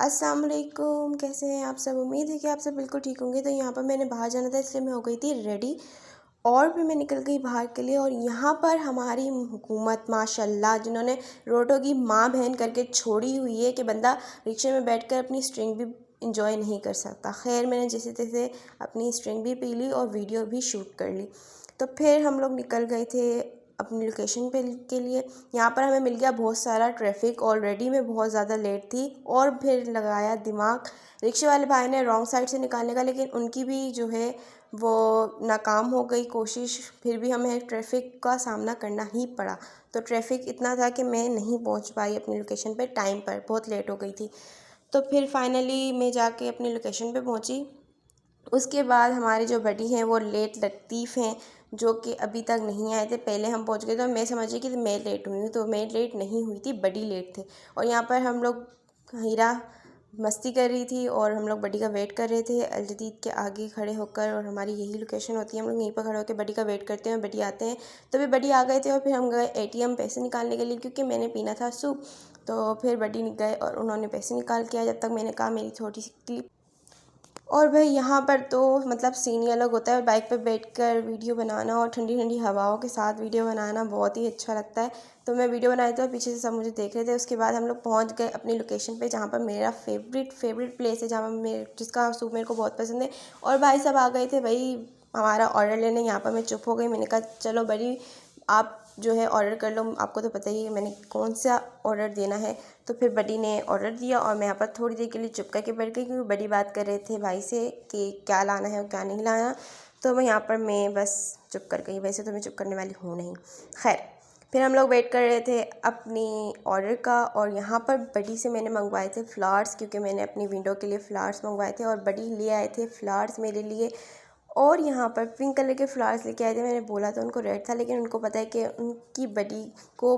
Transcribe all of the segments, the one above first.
अस्सलाम वालेकुम, कैसे हैं आप सब। उम्मीद है कि आप सब बिल्कुल ठीक होंगे। तो यहाँ पर मैंने बाहर जाना था इसलिए मैं हो गई थी रेडी और फिर मैं निकल गई बाहर के लिए। और यहाँ पर हमारी हुकूमत माशाल्लाह जिन्होंने रोडों की माँ बहन करके छोड़ी हुई है कि बंदा रिक्शे में बैठकर अपनी स्ट्रिंग भी इंजॉय नहीं कर सकता। खैर मैंने जैसे तैसे अपनी स्ट्रिंग भी पी ली और वीडियो भी शूट कर ली। तो फिर हम लोग निकल गए थे अपनी लोकेशन पे के लिए। यहाँ पर हमें मिल गया बहुत सारा ट्रैफिक, ऑलरेडी मैं बहुत ज़्यादा लेट थी और फिर लगाया दिमाग रिक्शे वाले भाई ने रॉन्ग साइड से निकालने का, लेकिन उनकी भी जो है वो नाकाम हो गई कोशिश। फिर भी हमें ट्रैफिक का सामना करना ही पड़ा। तो ट्रैफिक इतना था कि मैं नहीं पहुँच पाई अपनी लोकेशन पे टाइम पर, बहुत लेट हो गई थी। तो फिर फाइनली मैं जाके अपनी लोकेशन पे पहुँची। उसके बाद हमारे जो बडी हैं वो लेट लतीफ़ हैं, जो कि अभी तक नहीं आए थे। पहले हम पहुंच गए तो मैं समझी कि मैं लेट हुई हूँ, तो मैं लेट नहीं हुई थी, बडी लेट थे। और यहाँ पर हम लोग हीरा मस्ती कर रही थी और हम लोग बडी का वेट कर रहे थे अल जदीद के आगे खड़े होकर। और हमारी यही लोकेशन होती है, हम लोग यहीं पर खड़े होकर बडी का वेट करते हैं। बडी आते हैं तो फिर बडी आ गए थे और फिर हम गए ATM पैसे निकालने के लिए, क्योंकि मैंने पीना था सूप। तो फिर बडी गए और उन्होंने पैसे निकाल के आए। जब तक मैंने कहा मेरी छोटी सी क्लिप। और भाई यहाँ पर तो मतलब सीन ही अलग होता है। बाइक पे बैठकर वीडियो बनाना और ठंडी ठंडी हवाओं के साथ वीडियो बनाना बहुत ही अच्छा लगता है। तो मैं वीडियो बनाई थी और पीछे से सब मुझे देख रहे थे। उसके बाद हम लोग पहुँच गए अपनी लोकेशन पे, जहाँ पर मेरा फेवरेट प्लेस है, जहाँ पर मेरे जिसका सूप मेरे को बहुत पसंद है। और भाई सब आ गए थे भाई हमारा ऑर्डर लेने। यहाँ पर मैं चुप हो गई। मैंने कहा चलो बड़ी आप जो है ऑर्डर कर लो, आपको तो पता ही है मैंने कौन सा ऑर्डर देना है। तो फिर बडी ने ऑर्डर दिया और मैं यहाँ पर थोड़ी देर के लिए चुप करके बैठ गई, क्योंकि बड़ी बात कर रहे थे भाई से कि क्या लाना है और क्या नहीं लाना। तो मैं यहाँ पर मैं बस चुप कर गई। वैसे तो मैं चुप करने वाली हूँ नहीं। खैर फिर हम लोग वेट कर रहे थे अपनी ऑर्डर का। और यहाँ पर बडी से मैंने मंगवाए थे फ्लावर्स, क्योंकि मैंने अपनी विंडो के लिए फ़्लावर्स मंगवाए थे और बडी ले आए थे फ्लावर्स मेरे लिए। और यहाँ पर पिंक कलर के फ्लावर्स लेके आए थे। मैंने बोला था उनको रेड था, लेकिन उनको पता है कि उनकी बडी को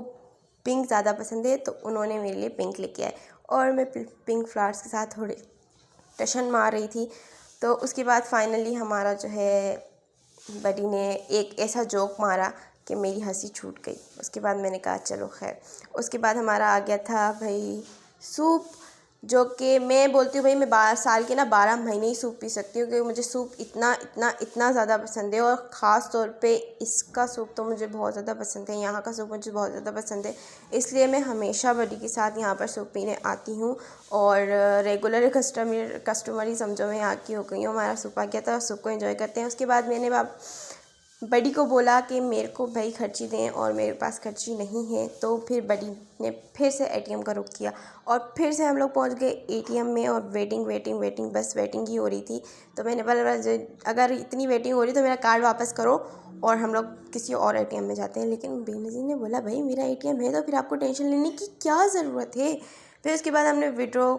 पिंक ज़्यादा पसंद है, तो उन्होंने मेरे लिए पिंक लेके आए। और मैं पिंक फ्लावर्स के साथ थोड़े टशन मार रही थी। तो उसके बाद फाइनली हमारा जो है बडी ने एक ऐसा जोक मारा कि मेरी हंसी छूट गई। उसके बाद मैंने कहा चलो खैर। उसके बाद हमारा आ गया था भाई सूप, जो कि मैं बोलती हूँ भाई मैं साल के ना 12 महीने ही सूप पी सकती हूँ, क्योंकि मुझे सूप इतना इतना इतना ज़्यादा पसंद है। और ख़ास तौर पे इसका सूप तो मुझे बहुत ज़्यादा पसंद है, यहाँ का सूप मुझे बहुत ज़्यादा पसंद है। इसलिए मैं हमेशा बडी के साथ यहाँ पर सूप पीने आती हूँ और रेगुलर कस्टमर ही समझो मैं यहाँ की हो गई हूँ। हमारा सूप आ गया था और सूप को एंजॉय करते हैं। उसके बाद मैंने बडी को बोला कि मेरे को भाई खर्ची दें और मेरे पास खर्ची नहीं है। तो फिर बडी ने फिर से ATM का रुख किया और फिर से हम लोग पहुंच गए ATM में। और वेटिंग बस वेटिंग ही हो रही थी। तो मैंने बोला अगर इतनी वेटिंग हो रही तो मेरा कार्ड वापस करो और हम लोग किसी और ATM में जाते हैं। लेकिन बेनज़ीर ने बोला भाई मेरा ATM है तो फिर आपको टेंशन लेने की क्या ज़रूरत है। फिर उसके बाद हमने विड्रॉ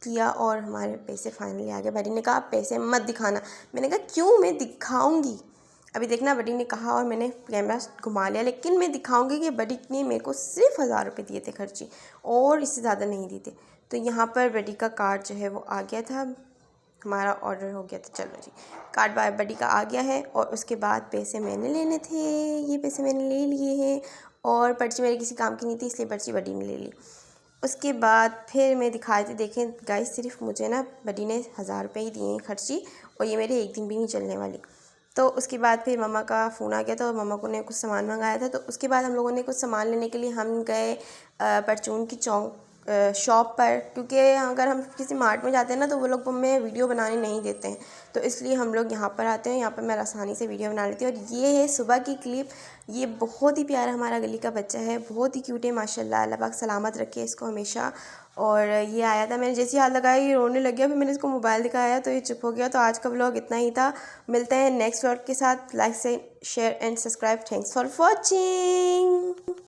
किया और हमारे पैसे फाइनली आ गए। बडी ने कहा आप पैसे मत दिखाना। मैंने कहा क्यों, मैं दिखाऊंगी। अभी देखना, बडी ने कहा और मैंने कैमरा घुमा लिया, लेकिन मैं दिखाऊंगी कि बडी ने मेरे को सिर्फ 1000 रुपये दिए थे खर्ची, और इससे ज़्यादा नहीं दिए थे। तो यहाँ पर बडी का कार्ड जो है वो आ गया था, हमारा ऑर्डर हो गया था। चलो जी, कार्ड बाय बडी का आ गया है। और उसके बाद पैसे मैंने लेने थे, ये पैसे मैंने ले लिए हैं। और पर्ची मेरी किसी काम की नहीं थी, इसलिए पर्ची बडी ने ले ली। उसके बाद फिर मैं दिखाई थी, देखें गाइस सिर्फ मुझे ना बडी ने 1000 रुपये ही दिए हैं खर्ची, और ये मेरे एक दिन भी नहीं चलने वाली। तो उसके बाद फिर मम्मा का फ़ोन आ गया था और मम्मा को ने कुछ सामान मंगाया था। तो उसके बाद हम लोगों ने कुछ सामान लेने के लिए हम गए परचून की शॉप पर, क्योंकि अगर हम किसी मार्ट में जाते हैं ना तो वो लोग हमें वीडियो बनाने नहीं देते हैं। तो इसलिए हम लोग यहाँ पर आते हैं, यहाँ पर मैं आसानी से वीडियो बना लेती हूँ। और ये है सुबह की क्लिप। ये बहुत ही प्यारा हमारा गली का बच्चा है, बहुत ही क्यूट है माशाल्लाह। अल्लाह पाक सलामत रखे इसको हमेशा। और ये आया था, मैंने जैसी हाथ लगाया ये रोने लग गया। फिर मैंने इसको मोबाइल दिखाया तो ये चुप हो गया। तो आज का व्लॉग इतना ही था। मिलते हैं नेक्स्ट व्लॉग के साथ। लाइक से share and subscribe. Thanks for watching.